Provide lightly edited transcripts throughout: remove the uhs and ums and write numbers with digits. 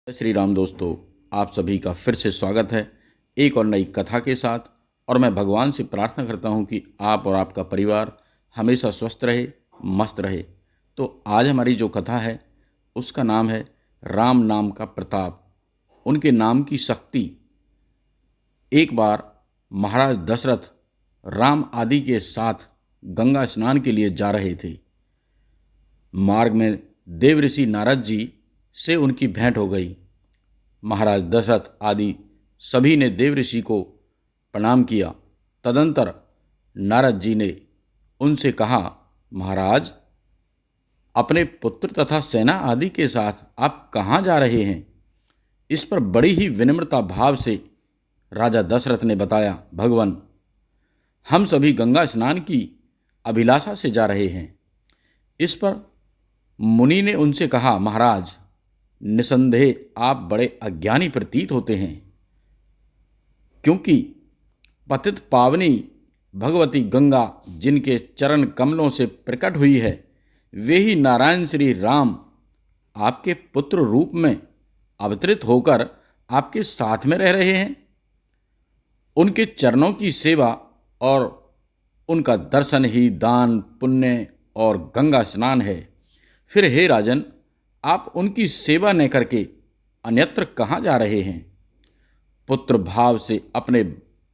जय श्री राम दोस्तों, आप सभी का फिर से स्वागत है एक और नई कथा के साथ। और मैं भगवान से प्रार्थना करता हूं कि आप और आपका परिवार हमेशा स्वस्थ रहे, मस्त रहे। तो आज हमारी जो कथा है उसका नाम है राम नाम का प्रताप, उनके नाम की शक्ति। एक बार महाराज दशरथ राम आदि के साथ गंगा स्नान के लिए जा रहे थे। मार्ग में देवऋषि नारद जी से उनकी भेंट हो गई। महाराज दशरथ आदि सभी ने देवऋषि को प्रणाम किया। तदंतर नारद जी ने उनसे कहा, महाराज, अपने पुत्र तथा सेना आदि के साथ आप कहाँ जा रहे हैं? इस पर बड़ी ही विनम्रता भाव से राजा दशरथ ने बताया, भगवान, हम सभी गंगा स्नान की अभिलाषा से जा रहे हैं। इस पर मुनि ने उनसे कहा, महाराज, निसंदेह आप बड़े अज्ञानी प्रतीत होते हैं, क्योंकि पतित पावनी भगवती गंगा जिनके चरण कमलों से प्रकट हुई है, वे ही नारायण श्री राम आपके पुत्र रूप में अवतरित होकर आपके साथ में रह रहे हैं। उनके चरणों की सेवा और उनका दर्शन ही दान, पुण्य और गंगा स्नान है। फिर हे राजन, आप उनकी सेवा न करके अन्यत्र कहाँ जा रहे हैं? पुत्र भाव से अपने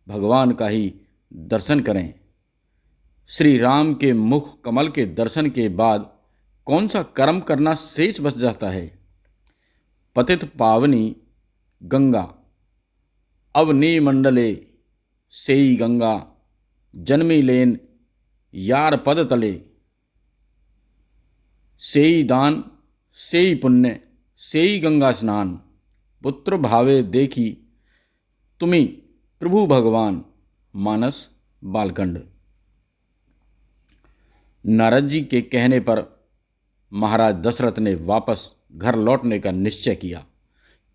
भगवान का ही दर्शन करें। श्री राम के मुख कमल के दर्शन के बाद कौन सा कर्म करना शेष बच जाता है? पतित पावनी गंगा अवनी मंडले सेई गंगा जन्मी लेन यार पद तले, सेई दान सेई पुण्य सेई गंगा स्नान, पुत्र भावे देखी तुम्ही प्रभु भगवान। मानस बालखंड। नारद जी के कहने पर महाराज दशरथ ने वापस घर लौटने का निश्चय किया,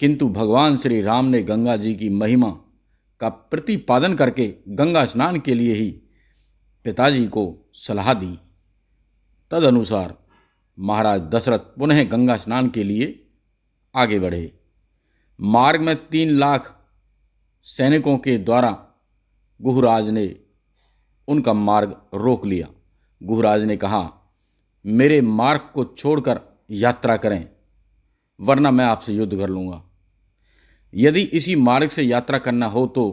किंतु भगवान श्री राम ने गंगा जी की महिमा का प्रतिपादन करके गंगा स्नान के लिए ही पिताजी को सलाह दी। तदनुसार महाराज दशरथ पुनः गंगा स्नान के लिए आगे बढ़े। मार्ग में 3 लाख सैनिकों के द्वारा गुहराज ने उनका मार्ग रोक लिया। गुहराज ने कहा, मेरे मार्ग को छोड़कर यात्रा करें, वरना मैं आपसे युद्ध कर लूँगा। यदि इसी मार्ग से यात्रा करना हो तो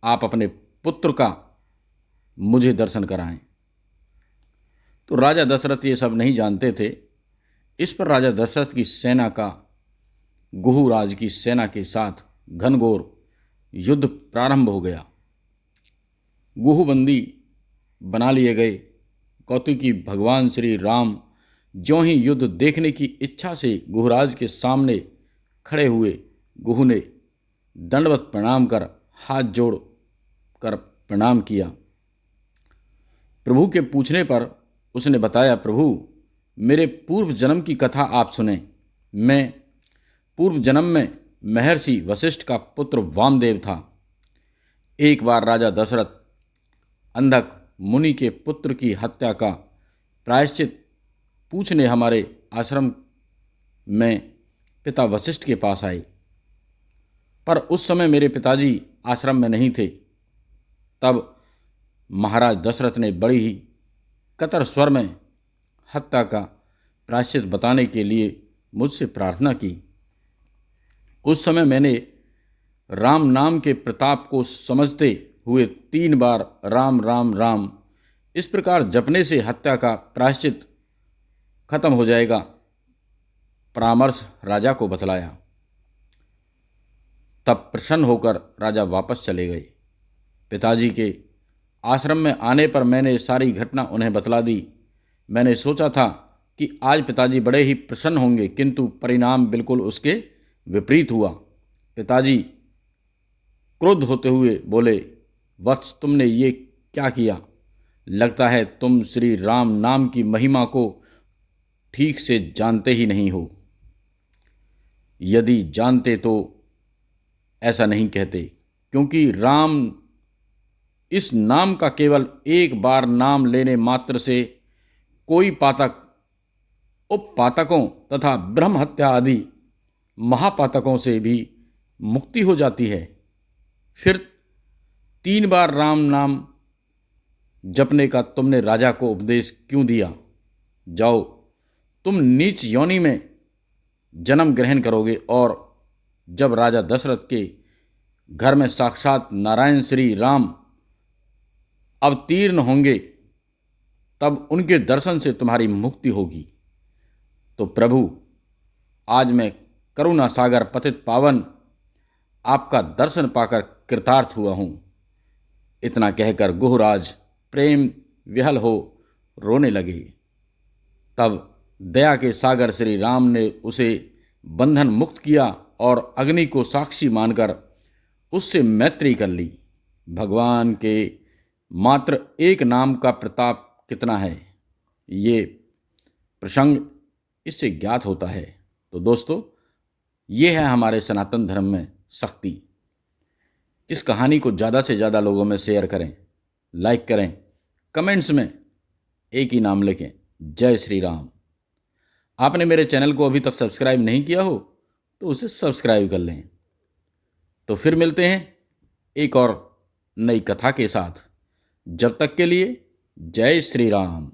आप अपने पुत्र का मुझे दर्शन कराएं। तो राजा दशरथ ये सब नहीं जानते थे। इस पर राजा दशरथ की सेना का गुहराज की सेना के साथ घनघोर युद्ध प्रारंभ हो गया। गुहबंदी बना लिए गए। कौतुकी भगवान श्री राम ज्यों ही युद्ध देखने की इच्छा से गुहराज के सामने खड़े हुए, गुहू ने दंडवत प्रणाम कर हाथ जोड़ कर प्रणाम किया। प्रभु के पूछने पर उसने बताया, प्रभु, मेरे पूर्व जन्म की कथा आप सुने। मैं पूर्व जन्म में महर्षि वशिष्ठ का पुत्र वामदेव था। एक बार राजा दशरथ अंधक मुनि के पुत्र की हत्या का प्रायश्चित पूछने हमारे आश्रम में पिता वशिष्ठ के पास आए, पर उस समय मेरे पिताजी आश्रम में नहीं थे। तब महाराज दशरथ ने बड़ी ही कतर स्वर में हत्या का प्रायश्चित बताने के लिए मुझसे प्रार्थना की। उस समय मैंने राम नाम के प्रताप को समझते हुए 3 बार राम राम राम इस प्रकार जपने से हत्या का प्रायश्चित खत्म हो जाएगा परामर्श राजा को बतलाया। तब प्रसन्न होकर राजा वापस चले गए। पिताजी के आश्रम में आने पर मैंने सारी घटना उन्हें बतला दी। मैंने सोचा था कि आज पिताजी बड़े ही प्रसन्न होंगे, किंतु परिणाम बिल्कुल उसके विपरीत हुआ। पिताजी क्रुद्ध होते हुए बोले, वत्स, तुमने ये क्या किया? लगता है तुम श्री राम नाम की महिमा को ठीक से जानते ही नहीं हो। यदि जानते तो ऐसा नहीं कहते, क्योंकि राम इस नाम का केवल एक बार नाम लेने मात्र से कोई पातक, उपपातकों तथा ब्रह्म हत्या आदि महापातकों से भी मुक्ति हो जाती है। फिर 3 बार राम नाम जपने का तुमने राजा को उपदेश क्यों दिया? जाओ, तुम नीच योनि में जन्म ग्रहण करोगे, और जब राजा दशरथ के घर में साक्षात नारायण श्री राम अवतीर्ण होंगे, तब उनके दर्शन से तुम्हारी मुक्ति होगी। तो प्रभु, आज मैं करुणा सागर पतित पावन आपका दर्शन पाकर कृतार्थ हुआ हूँ। इतना कहकर गुहराज प्रेम विहल हो रोने लगे। तब दया के सागर श्री राम ने उसे बंधन मुक्त किया और अग्नि को साक्षी मानकर उससे मैत्री कर ली। भगवान के मात्र एक नाम का प्रताप कितना है, ये प्रसंग इससे ज्ञात होता है। तो दोस्तों, ये है हमारे सनातन धर्म में शक्ति। इस कहानी को ज़्यादा से ज़्यादा लोगों में शेयर करें, लाइक करें, कमेंट्स में एक ही नाम लिखें, जय श्री राम। आपने मेरे चैनल को अभी तक सब्सक्राइब नहीं किया हो तो उसे सब्सक्राइब कर लें। तो फिर मिलते हैं एक और नई कथा के साथ। जब तक के लिए जय श्री राम।